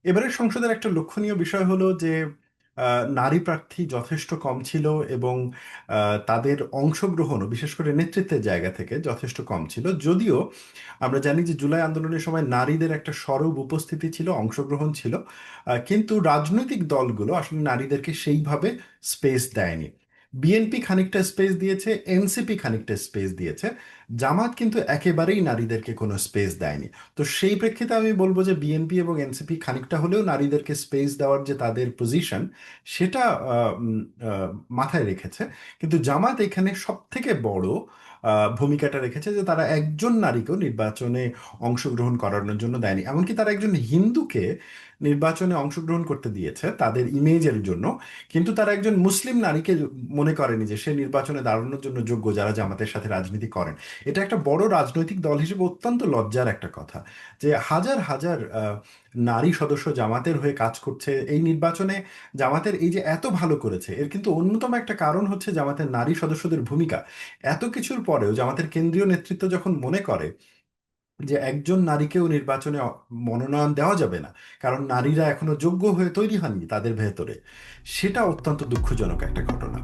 এবারের সংসদের একটা লক্ষণীয় বিষয় হলো যে নারী প্রার্থী যথেষ্ট কম ছিল, এবং তাদের অংশগ্রহণও বিশেষ করে নেতৃত্বের জায়গা থেকে যথেষ্ট কম ছিল। যদিও আমরা জানি যে জুলাই আন্দোলনের সময় নারীদের একটা সরব উপস্থিতি ছিল, অংশগ্রহণ ছিল, কিন্তু রাজনৈতিক দলগুলো আসলে নারীদেরকে সেইভাবে স্পেস দেয়নি। বিএনপি খানিকটা স্পেস দিয়েছে, এনসিপি খানিকটা স্পেস দিয়েছে, জামাত কিন্তু একেবারেই নারীদেরকে কোনো স্পেস দেয়নি। তো সেই প্রেক্ষিতে আমি বলবো যে বিএনপি এবং এনসিপি খানিকটা হলেও নারীদেরকে স্পেস দেওয়ার যে তাদের পজিশন, সেটা আহ, উম, আহ, মাথায় রেখেছে। কিন্তু জামাত এখানে সব থেকে বড় ভূমিকাটা রেখেছে যে তারা একজন নারীকেও নির্বাচনে অংশগ্রহণ করানোর জন্য দেয়নি। এমনকি তারা একজন হিন্দুকে নির্বাচনে অংশগ্রহণ করতে দিয়েছে তাদের ইমেজের জন্য, কিন্তু তারা একজন মুসলিম নারীকে মনে করেনি যে সে নির্বাচনে দাঁড়ানোর জন্য যোগ্য, যারা জামাতের সাথে রাজনীতি করেন। এটা একটা বড় রাজনৈতিক দল হিসেবে অত্যন্ত লজ্জার একটা কথা যে হাজার হাজার নারী সদস্য জামাতের হয়ে কাজ করছে এই নির্বাচনে। জামাতের এই যে এত ভালো করেছে, এর কিন্তু অন্যতম একটা কারণ হচ্ছে জামাতের নারী সদস্যদের ভূমিকা। এত কিছুর পরেও জামাতের কেন্দ্রীয় নেতৃত্ব যখন মনে করে যে একজন নারীকেও নির্বাচনে মনোনয়ন দেওয়া যাবে না, কারণ নারীরা এখনো যোগ্য হয়ে তৈরি হয়নি তাদের ভেতরে, সেটা অত্যন্ত দুঃখজনক একটা ঘটনা।